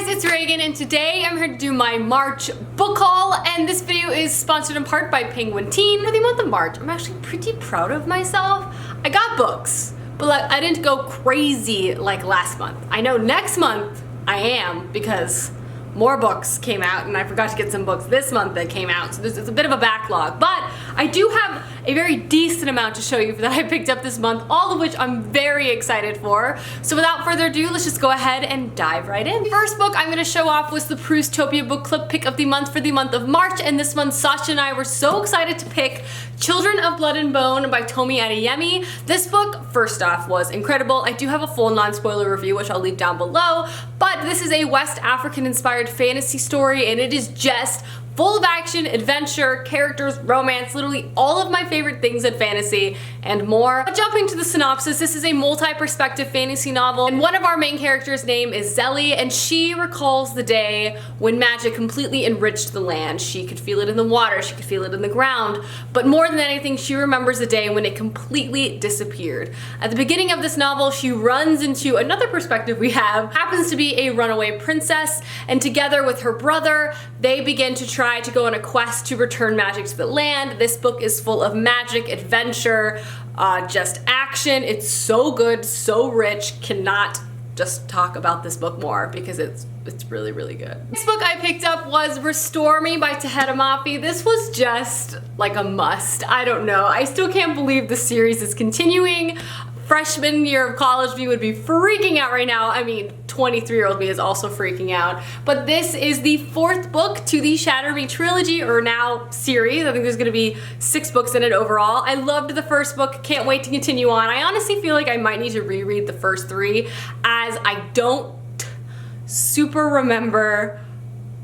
guys, it's Reagan, and today I'm here to do my March book haul, and this video is sponsored in part by Penguin Teen. For the month of March, I'm actually pretty proud of myself. I got books, but I didn't go crazy like last month. I know next month I am, because more books came out, and I forgot to get some books this month that came out, so there's a bit of a backlog. But I do have a very decent amount to show you that I picked up this month, all of which I'm very excited for. So without further ado, let's just go ahead and dive right in. The first book I'm going to show off was the Proustopia book club pick of the month for the month of March, and this month Sasha and I were so excited to pick Children of Blood and Bone by Tomi Adeyemi. This book, first off, was incredible. I do have a full non-spoiler review, which I'll leave down below, but this is a West African inspired fantasy story, and it is just full of action, adventure, characters, romance, literally all of my favorite things in fantasy and more. But jumping to the synopsis, this is a multi-perspective fantasy novel, and one of our main characters' name is Zelly, and she recalls the day when magic completely enriched the land. She could feel it in the water, she could feel it in the ground, but more than anything, she remembers the day when it completely disappeared. At the beginning of this novel, she runs into another perspective we have, happens to be a runaway princess, and together with her brother, they begin to try to go on a quest to return magic to the land. This book is full of magic, adventure, just action. It's so good, so rich. Cannot just talk about this book more because it's really, really good. This book I picked up was Restore Me by Tahereh Mafi. This was just like a must. I don't know. I still can't believe the series is continuing. Freshman year of college me would be freaking out right now. I mean, 23-year-old me is also freaking out. But this is the fourth book to the Shatter Me trilogy, or now series. I think there's gonna be 6 books in it overall. I loved the first book, can't wait to continue on. I honestly feel like I might need to reread the first 3, as I don't super remember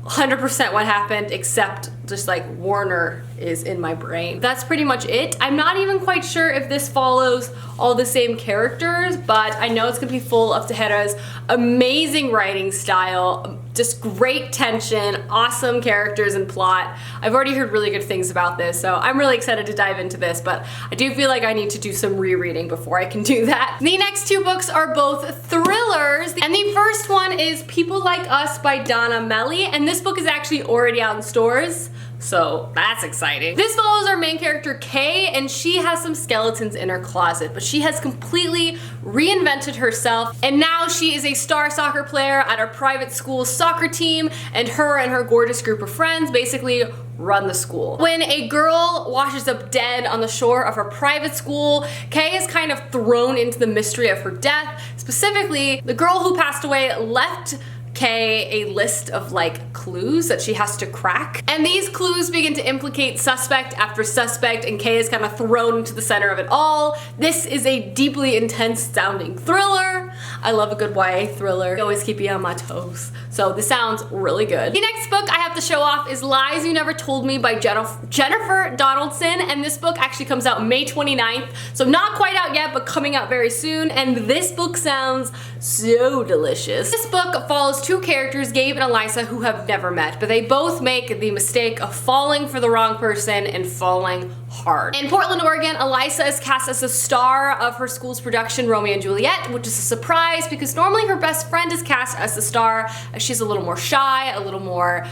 100% what happened, except just like Warner is in my brain. That's pretty much it. I'm not even quite sure if this follows all the same characters, but I know it's gonna be full of Tahereh's amazing writing style, just great tension, awesome characters and plot. I've already heard really good things about this, so I'm really excited to dive into this, but I do feel like I need to do some rereading before I can do that. The next 2 books are both thrillers, and the first one is People Like Us by Donna Melly, and this book is actually already out in stores, so that's exciting. This follows our main character Kay, and she has some skeletons in her closet, but she has completely reinvented herself, and now she is a star soccer player at her private school soccer team, and her gorgeous group of friends basically run the school. When a girl washes up dead on the shore of her private school, Kay is kind of thrown into the mystery of her death. Specifically, the girl who passed away left Kay a list of like clues that she has to crack, and these clues begin to implicate suspect after suspect, and Kay is kind of thrown into the center of it all. This is a deeply intense sounding thriller. I love a good YA thriller. They always keep you on my toes, so this sounds really good. The next book I have to show off is Lies You Never Told Me by Jennifer Donaldson, and this book actually comes out May 29th, so not quite out yet, but coming out very soon, and this book sounds so delicious. This book follows 2 characters, Gabe and Elisa, who have never met, but they both make the mistake of falling for the wrong person and falling hard. In Portland, Oregon, Elisa is cast as the star of her school's production, Romeo and Juliet, which is a surprise because normally her best friend is cast as the star, as she's a little more shy, a little more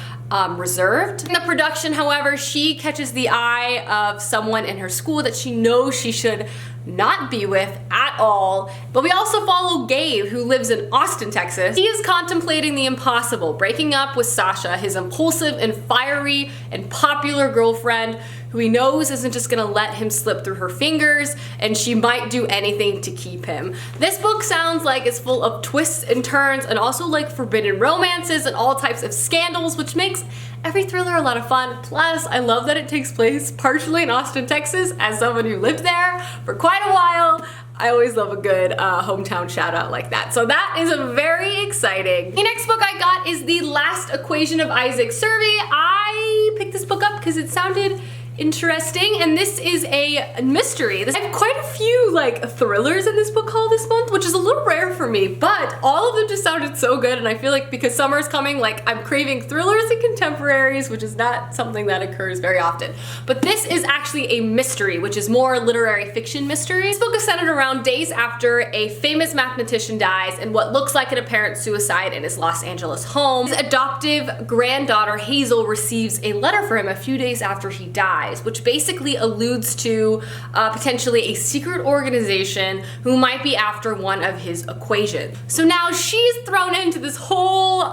reserved. In the production, however, she catches the eye of someone in her school that she knows she should not be with at all. But we also follow Gabe, who lives in Austin, Texas. He is contemplating the impossible, breaking up with Sasha, his impulsive and fiery and popular girlfriend, who he knows isn't just gonna let him slip through her fingers, and she might do anything to keep him. This book sounds like it's full of twists and turns, and also like forbidden romances and all types of scandals, which makes every thriller a lot of fun. Plus, I love that it takes place partially in Austin, Texas. As someone who lived there for quite a while, I always love a good hometown shout out like that. So that is very exciting. The next book I got is The Last Equation of Isaac Survey. I picked this book up because it sounded interesting, and this is a mystery. I have quite a few like thrillers in this book haul this month, which is a little rare for me, but all of them just sounded so good, and I feel like because summer is coming, like I'm craving thrillers and contemporaries, which is not something that occurs very often. But this is actually a mystery, which is more literary fiction mystery. This book is centered around days after a famous mathematician dies in what looks like an apparent suicide in his Los Angeles home. His adoptive granddaughter Hazel receives a letter for him a few days after he dies, which basically alludes to potentially a secret organization who might be after one of his equations. So now she's thrown into this whole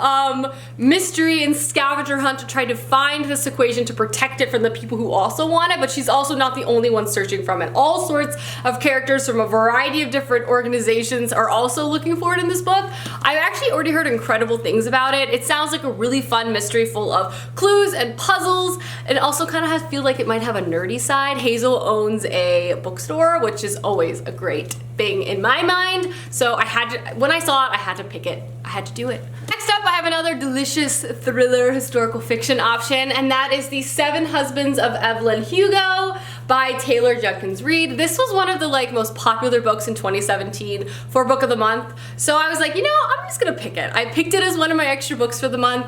mystery and scavenger hunt to try to find this equation to protect it from the people who also want it, but she's also not the only one searching from it. All sorts of characters from a variety of different organizations are also looking for it in this book. I've actually already heard incredible things about it. It sounds like a really fun mystery full of clues and puzzles, and also kind of feel like it might have a nerdy side. Hazel owns a bookstore, which is always a great thing in my mind, so I had to, when I saw it, I had to pick it. I had to do it. Next up, I have another delicious thriller historical fiction option, and that is The Seven Husbands of Evelyn Hugo by Taylor Jenkins Reid. This was one of the like most popular books in 2017 for Book of the Month, so I was like, you know, I'm just gonna pick it. I picked it as one of my extra books for the month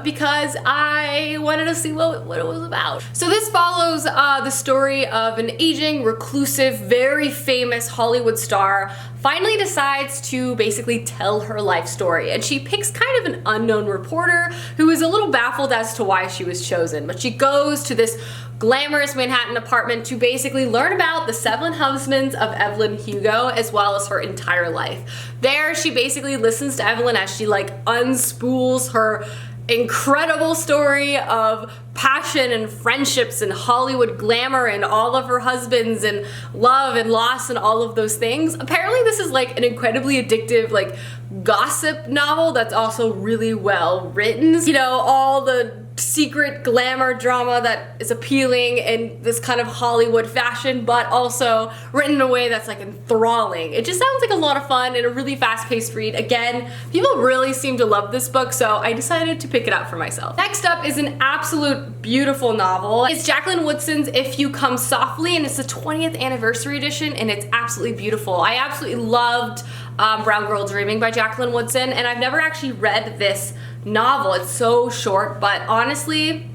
because I wanted to see what it was about. So this follows the story of an aging, reclusive, very famous Hollywood star finally decides to basically tell her life story, and she picks kind of an unknown reporter who is a little baffled as to why she was chosen, but she goes to this glamorous Manhattan apartment to basically learn about the seven husbands of Evelyn Hugo as well as her entire life. There she basically listens to Evelyn as she like unspools her incredible story of passion and friendships and Hollywood glamour and all of her husbands and love and loss and all of those things. Apparently this is like an incredibly addictive like gossip novel that's also really well written. You know, all the secret glamour drama that is appealing in this kind of Hollywood fashion, but also written in a way that's like enthralling. It just sounds like a lot of fun and a really fast-paced read. Again, people really seem to love this book, so I decided to pick it up for myself. Next up is an absolute beautiful novel. It's Jacqueline Woodson's If You Come Softly, and it's the 20th anniversary edition, and it's absolutely beautiful. I absolutely loved Brown Girl Dreaming by Jacqueline Woodson, and I've never actually read this novel. It's so short, but honestly,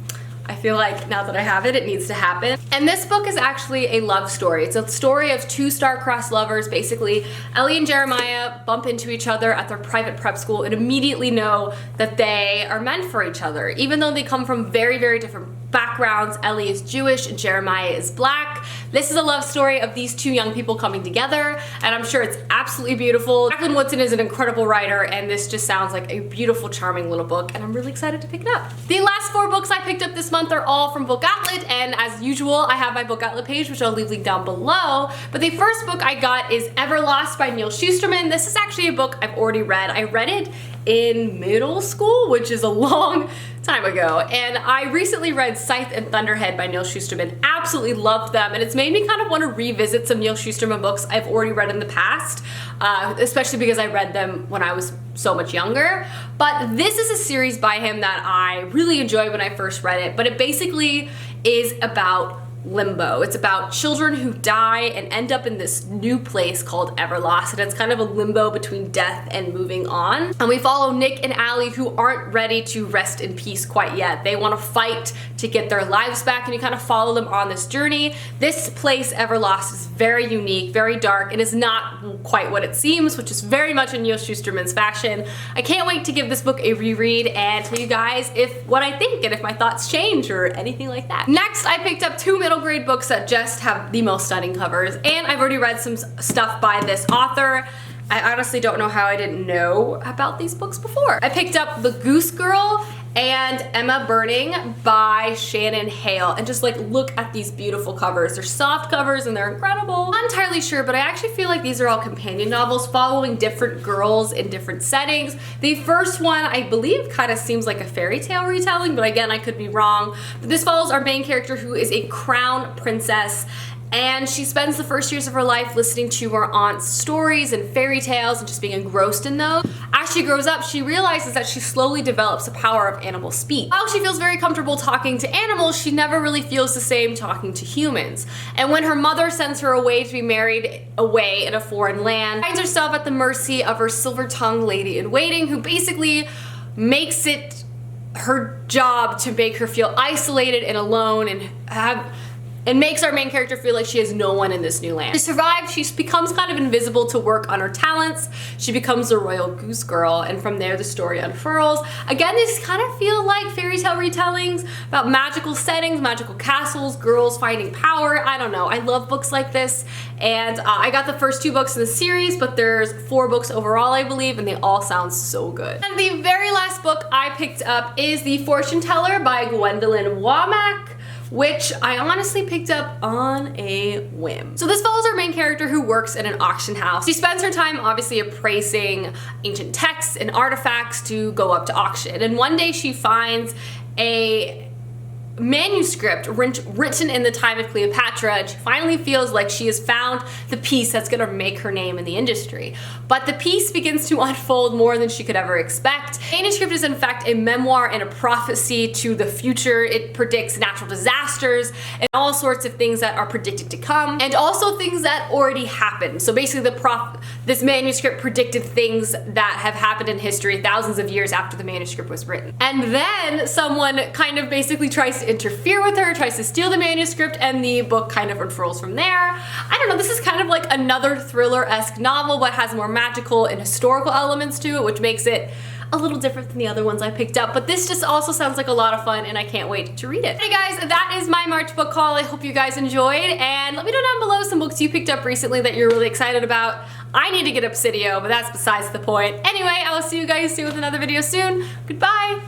I feel like now that I have it, it needs to happen. And this book is actually a love story. It's a story of two star-crossed lovers. Basically, Ellie and Jeremiah bump into each other at their private prep school and immediately know that they are meant for each other. Even though they come from very, very different backgrounds, Ellie is Jewish and Jeremiah is black. This is a love story of these two young people coming together, and I'm sure it's absolutely beautiful. Jacqueline Woodson is an incredible writer, and this just sounds like a beautiful, charming little book, and I'm really excited to pick it up. The last 4 books I picked up this month are all from Book Outlet, and as usual, I have my Book Outlet page, which I'll leave linked down below. But the first book I got is Everlost by Neal Shusterman. This is actually a book I've already read. I read it in middle school, which is a long time ago, and I recently read Scythe and Thunderhead by Neal Shusterman. Absolutely loved them, and it's made me kind of want to revisit some Neal Shusterman books I've already read in the past, especially because I read them when I was so much younger. But this is a series by him that I really enjoyed when I first read it, but it basically is about limbo. It's about children who die and end up in this new place called Everlost, and it's kind of a limbo between death and moving on. And we follow Nick and Allie, who aren't ready to rest in peace quite yet. They want to fight to get their lives back, and you kind of follow them on this journey. This place, Everlost, is very unique, very dark, and is not quite what it seems, which is very much in Neal Shusterman's fashion. I can't wait to give this book a reread and tell you guys what I think and if my thoughts change or anything like that. Next, I picked up 2 middle grade books that just have the most stunning covers, and I've already read some stuff by this author. I honestly don't know how I didn't know about these books before. I picked up The Goose Girl and Emma Burning by Shannon Hale, and just like look at these beautiful covers. They're soft covers and they're incredible. I'm not entirely sure, but I actually feel like these are all companion novels following different girls in different settings. The first one, I believe, kind of seems like a fairy tale retelling, but again, I could be wrong. But this follows our main character, who is a crown princess, And she spends the first years of her life listening to her aunt's stories and fairy tales and just being engrossed in those. As she grows up, she realizes that she slowly develops a power of animal speech. While she feels very comfortable talking to animals, she never really feels the same talking to humans. And when her mother sends her away to be married away in a foreign land, she finds herself at the mercy of her silver-tongued lady-in-waiting, who basically makes it her job to make her feel isolated and alone and makes our main character feel like she has no one in this new land. To survive, she becomes kind of invisible to work on her talents. She becomes the royal goose girl, and from there the story unfurls. Again, these kind of feel like fairy tale retellings about magical settings, magical castles, girls finding power. I don't know. I love books like this, and I got the first 2 books in the series, but there's 4 books overall, I believe, and they all sound so good. And the very last book I picked up is The Fortune Teller by Gwendolyn Womack, which I honestly picked up on a whim. So this follows our main character who works in an auction house. She spends her time obviously appraising ancient texts and artifacts to go up to auction. And one day she finds a manuscript written in the time of Cleopatra, and she finally feels like she has found the piece that's gonna make her name in the industry. But the piece begins to unfold more than she could ever expect. The manuscript is in fact a memoir and a prophecy to the future. It predicts natural disasters and all sorts of things that are predicted to come, and also things that already happened. So basically this manuscript predicted things that have happened in history thousands of years after the manuscript was written. And then someone kind of basically tries to interfere with her, tries to steal the manuscript, and the book kind of unfurls from there. I don't know, this is kind of like another thriller-esque novel, but has more magical and historical elements to it, which makes it a little different than the other ones I picked up, but this just also sounds like a lot of fun, and I can't wait to read it. Hey guys, that is my March book haul. I hope you guys enjoyed, and let me know down below some books you picked up recently that you're really excited about. I need to get Obsidio, but that's besides the point. Anyway, I will see you guys soon with another video soon. Goodbye!